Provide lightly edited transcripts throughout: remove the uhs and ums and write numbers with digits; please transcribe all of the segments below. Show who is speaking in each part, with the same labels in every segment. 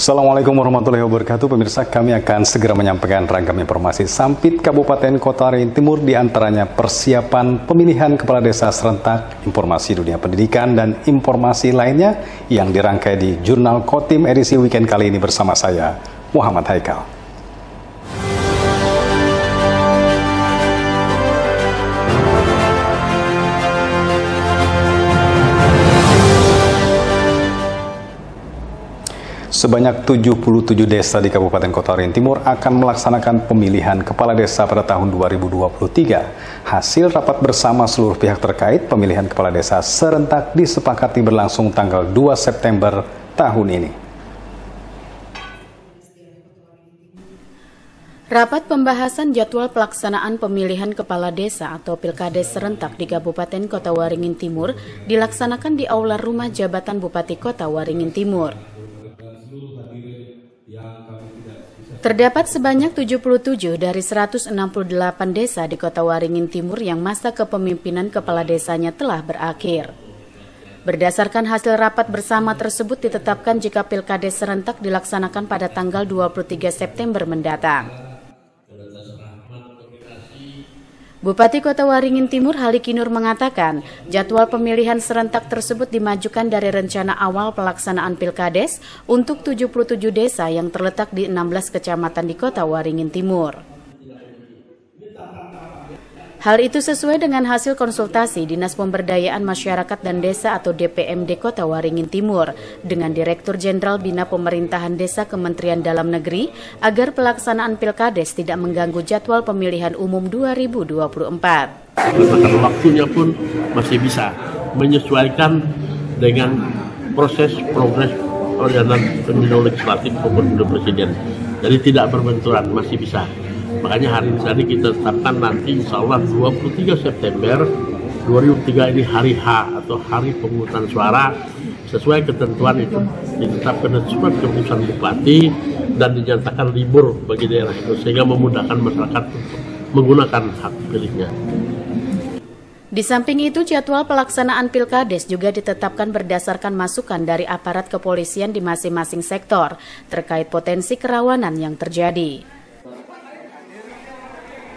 Speaker 1: Assalamualaikum warahmatullahi wabarakatuh. Pemirsa, kami akan segera menyampaikan ragam informasi Sampit Kabupaten Kota Waringin Timur, diantaranya persiapan pemilihan kepala desa serentak, informasi dunia pendidikan, dan informasi lainnya yang dirangkai di Jurnal Kotim edisi weekend kali ini bersama saya, Muhammad Haikal. Sebanyak 77 desa di Kabupaten Kota Waringin Timur akan melaksanakan pemilihan kepala desa pada tahun 2023. Hasil rapat bersama seluruh pihak terkait pemilihan kepala desa serentak disepakati berlangsung tanggal 2 September tahun ini.
Speaker 2: Rapat pembahasan jadwal pelaksanaan pemilihan kepala desa atau Pilkades serentak di Kabupaten Kota Waringin Timur dilaksanakan di Aula Rumah Jabatan Bupati Kota Waringin Timur. Terdapat sebanyak 77 dari 168 desa di Kota Waringin Timur yang masa kepemimpinan kepala desanya telah berakhir. Berdasarkan hasil rapat bersama tersebut ditetapkan jika Pilkades serentak dilaksanakan pada tanggal 23 September mendatang. Bupati Kota Waringin Timur Halikinur mengatakan jadwal pemilihan serentak tersebut dimajukan dari rencana awal pelaksanaan Pilkades untuk 77 desa yang terletak di 16 kecamatan di Kota Waringin Timur. Hal itu sesuai dengan hasil konsultasi Dinas Pemberdayaan Masyarakat dan Desa atau DPMD Kota Waringin Timur dengan Direktur Jenderal Bina Pemerintahan Desa Kementerian Dalam Negeri agar pelaksanaan Pilkades tidak mengganggu jadwal pemilihan umum 2024.
Speaker 3: Waktunya pun masih bisa menyesuaikan dengan progres perjalanan pemilu legislatif maupun pemilu presiden. Jadi tidak berbenturan, masih bisa. Makanya hari ini kita tetapkan nanti insya Allah 23 September 2003 ini hari H atau hari pemungutan suara sesuai ketentuan itu ditetapkan surat keputusan Bupati dan dinyatakan libur bagi daerah itu sehingga memudahkan masyarakat untuk menggunakan hak pilihnya.
Speaker 2: Di samping itu, jadwal pelaksanaan Pilkades juga ditetapkan berdasarkan masukan dari aparat kepolisian di masing-masing sektor terkait potensi kerawanan yang terjadi.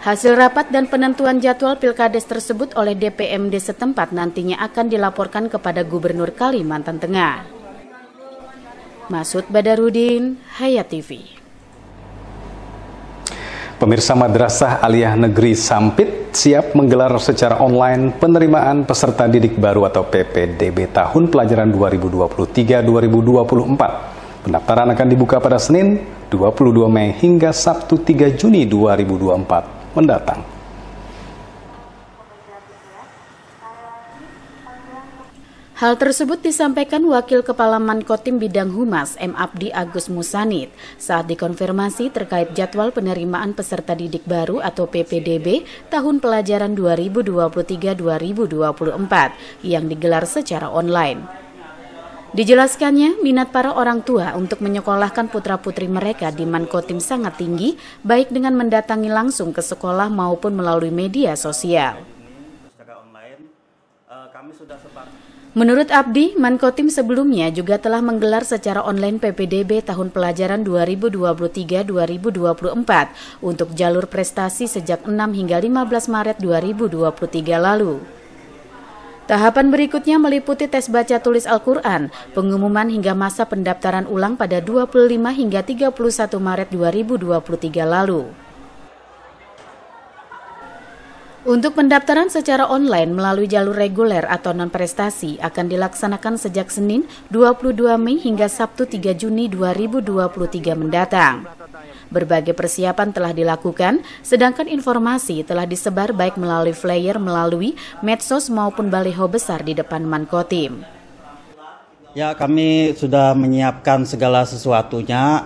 Speaker 2: Hasil rapat dan penentuan jadwal Pilkades tersebut oleh DPMD setempat nantinya akan dilaporkan kepada Gubernur Kalimantan Tengah. Masud Badarudin, Hayat TV.
Speaker 1: Pemirsa, Madrasah Aliyah Negeri Sampit siap menggelar secara online penerimaan peserta didik baru atau PPDB tahun pelajaran 2023-2024. Pendaftaran akan dibuka pada Senin 22 Mei hingga Sabtu 3 Juni 2024 mendatang.
Speaker 2: Hal tersebut disampaikan Wakil Kepala Mankotim Bidang Humas M. Abdi Agus Musanid saat dikonfirmasi terkait jadwal penerimaan peserta didik baru atau PPDB tahun pelajaran 2023-2024 yang digelar secara online. Dijelaskannya, minat para orang tua untuk menyekolahkan putra-putri mereka di Mankotim sangat tinggi, baik dengan mendatangi langsung ke sekolah maupun melalui media sosial. Menurut Abdi, Mankotim sebelumnya juga telah menggelar secara online PPDB tahun pelajaran 2023-2024 untuk jalur prestasi sejak 6 hingga 15 Maret 2023 lalu. Tahapan berikutnya meliputi tes baca tulis Al-Quran, pengumuman hingga masa pendaftaran ulang pada 25 hingga 31 Maret 2023 lalu. Untuk pendaftaran secara online melalui jalur reguler atau non-prestasi akan dilaksanakan sejak Senin 22 Mei hingga Sabtu 3 Juni 2023 mendatang. Berbagai persiapan telah dilakukan, sedangkan informasi telah disebar baik melalui flyer, melalui medsos maupun baliho besar di depan Mankotim.
Speaker 4: Ya, kami sudah menyiapkan segala sesuatunya.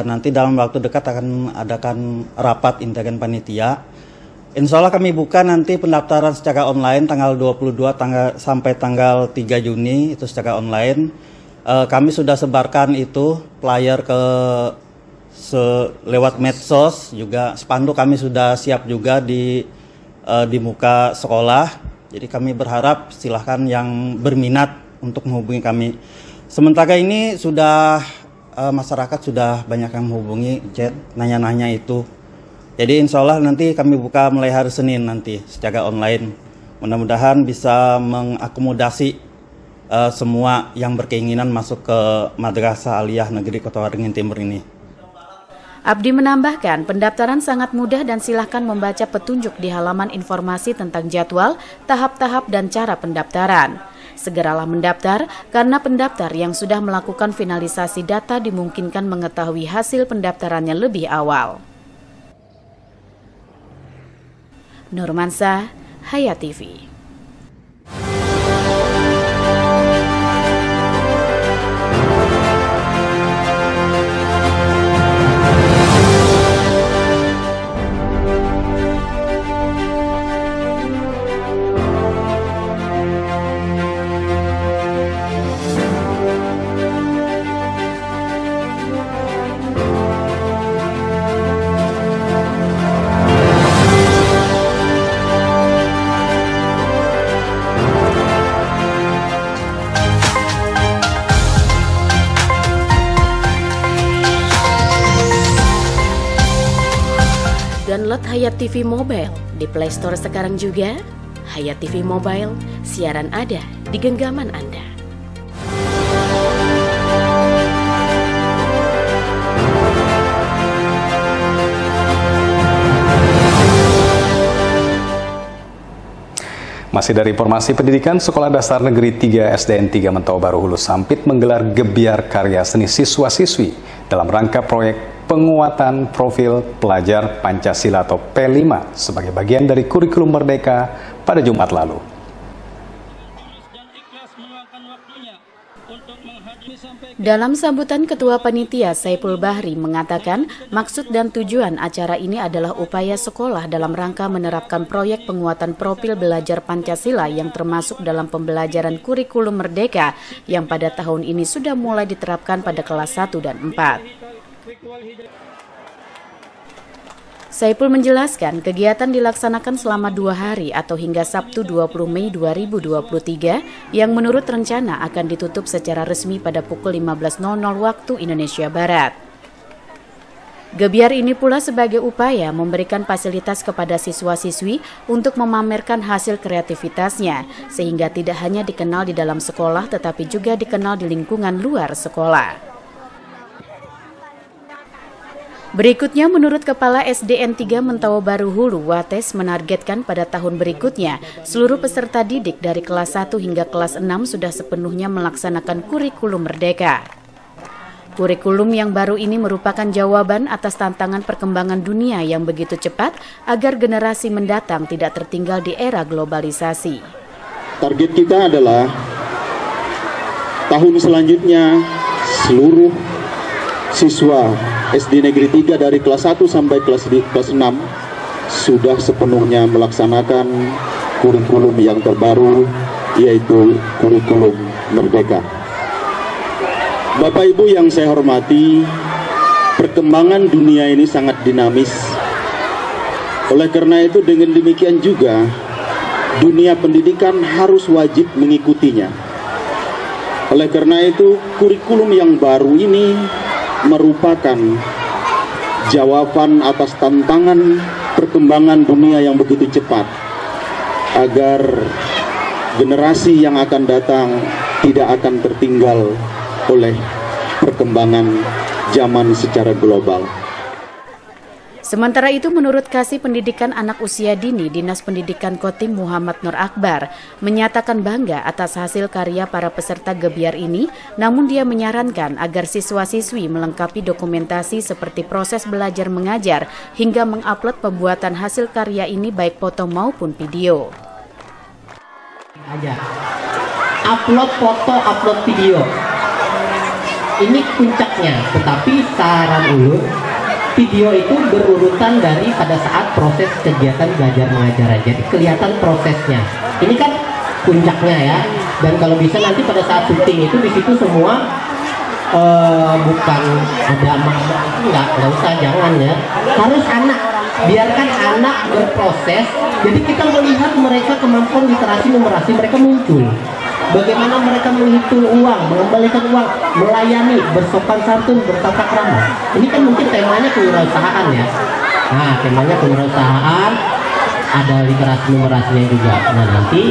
Speaker 4: Nanti dalam waktu dekat akan adakan rapat intern panitia. Insya Allah kami buka nanti pendaftaran secara online tanggal 22 sampai tanggal 3 Juni itu secara online. Kami sudah sebarkan itu flyer ke lewat medsos, juga spanduk kami sudah siap juga di muka sekolah. Jadi kami berharap silahkan yang berminat untuk menghubungi kami. Sementara ini sudah masyarakat sudah banyak yang menghubungi, chat, nanya-nanya itu. Jadi insya Allah nanti kami buka mulai hari Senin nanti secara online. Mudah-mudahan bisa mengakomodasi semua yang berkeinginan masuk ke Madrasah Aliyah Negeri Kota Waringin Timur ini.
Speaker 2: Abdi menambahkan, pendaftaran sangat mudah dan silahkan membaca petunjuk di halaman informasi tentang jadwal, tahap-tahap, dan cara pendaftaran. Segeralah mendaftar, karena pendaftar yang sudah melakukan finalisasi data dimungkinkan mengetahui hasil pendaftarannya lebih awal. Nurmansyah, Hayat TV. Download Hayat TV Mobile di Play Store sekarang juga. Hayat TV Mobile, siaran ada di genggaman Anda.
Speaker 1: Masih dari informasi pendidikan, Sekolah Dasar Negeri 3 SDN 3 Mentau Baru Hulu Sampit menggelar gebiar karya seni siswa-siswi dalam rangka proyek penguatan profil pelajar Pancasila atau P5 sebagai bagian dari kurikulum Merdeka pada Jumat lalu.
Speaker 2: Dalam sambutan Ketua Panitia Saipul Bahri mengatakan maksud dan tujuan acara ini adalah upaya sekolah dalam rangka menerapkan proyek penguatan profil belajar Pancasila yang termasuk dalam pembelajaran kurikulum Merdeka yang pada tahun ini sudah mulai diterapkan pada kelas 1 dan 4. Saipul menjelaskan kegiatan dilaksanakan selama 2 hari atau hingga Sabtu 20 Mei 2023 yang menurut rencana akan ditutup secara resmi pada pukul 15.00 waktu Indonesia Barat. Gebiar ini pula sebagai upaya memberikan fasilitas kepada siswa-siswi untuk memamerkan hasil kreativitasnya sehingga tidak hanya dikenal di dalam sekolah tetapi juga dikenal di lingkungan luar sekolah. Berikutnya, menurut Kepala SDN 3 Mentau Baru Hulu, Wates menargetkan pada tahun berikutnya, seluruh peserta didik dari kelas 1 hingga kelas 6 sudah sepenuhnya melaksanakan kurikulum Merdeka. Kurikulum yang baru ini merupakan jawaban atas tantangan perkembangan dunia yang begitu cepat agar generasi mendatang tidak tertinggal di era globalisasi.
Speaker 5: Target kita adalah tahun selanjutnya seluruh siswa SD Negeri 3 dari kelas 1 sampai kelas 6 sudah sepenuhnya melaksanakan kurikulum yang terbaru, yaitu kurikulum Merdeka. Bapak Ibu yang saya hormati, perkembangan dunia ini sangat dinamis. Oleh karena itu dengan demikian juga dunia pendidikan harus wajib mengikutinya. Oleh karena itu kurikulum yang baru ini merupakan jawaban atas tantangan perkembangan dunia yang begitu cepat agar generasi yang akan datang tidak akan tertinggal oleh perkembangan zaman secara global.
Speaker 2: Sementara itu, menurut Kasih Pendidikan Anak Usia Dini Dinas Pendidikan Kotim Muhammad Nur Akbar menyatakan bangga atas hasil karya para peserta gebiar ini, namun dia menyarankan agar siswa-siswi melengkapi dokumentasi seperti proses belajar mengajar hingga mengupload pembuatan hasil karya ini baik foto maupun video.
Speaker 6: Upload foto, upload video. Ini puncaknya, tetapi saran ulun, video itu berurutan dari pada saat proses kegiatan belajar mengajar, jadi kelihatan prosesnya. Ini kan puncaknya ya, dan kalau bisa nanti pada saat syuting itu di situ semua bukan ada mama, enggak usah, jangan ya, harus anak, biarkan anak berproses, jadi kita melihat mereka kemampuan literasi numerasi mereka muncul. bagaimana mereka menghitung uang, mengembalikan uang, melayani, bersopan santun, bertata krama. Ini kan mungkin temanya kewirausahaan ya. Nah, temanya kewirausahaan, ada literasi numerasinya juga. Nah, nanti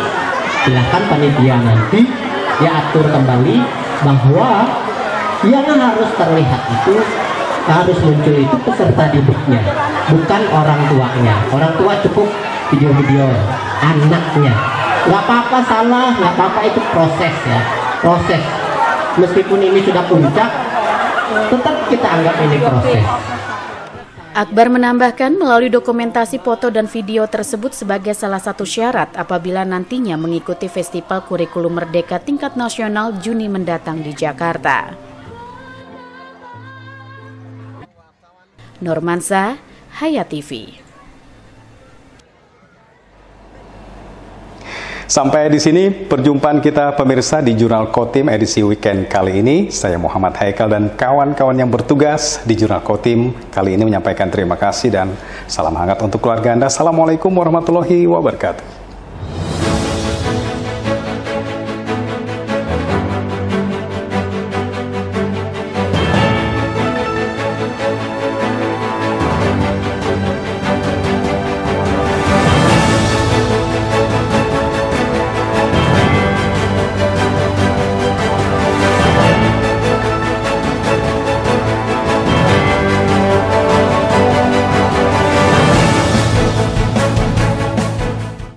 Speaker 6: silahkan panitia nanti diatur kembali bahwa yang harus terlihat itu, harus muncul itu peserta didiknya, bukan orang tuanya. Orang tua cukup video-video, anaknya nggak apa-apa salah, nggak apa-apa, itu proses ya, proses. Meskipun ini sudah puncak, tetap kita anggap ini proses.
Speaker 2: Akbar menambahkan melalui dokumentasi foto dan video tersebut sebagai salah satu syarat apabila nantinya mengikuti Festival Kurikulum Merdeka tingkat nasional Juni mendatang di Jakarta. Normansa, Hayat TV.
Speaker 1: Sampai di sini perjumpaan kita pemirsa di Jurnal Kotim edisi weekend kali ini. Saya Muhammad Haikal dan kawan-kawan yang bertugas di Jurnal Kotim kali ini menyampaikan terima kasih dan salam hangat untuk keluarga Anda. Assalamualaikum warahmatullahi wabarakatuh.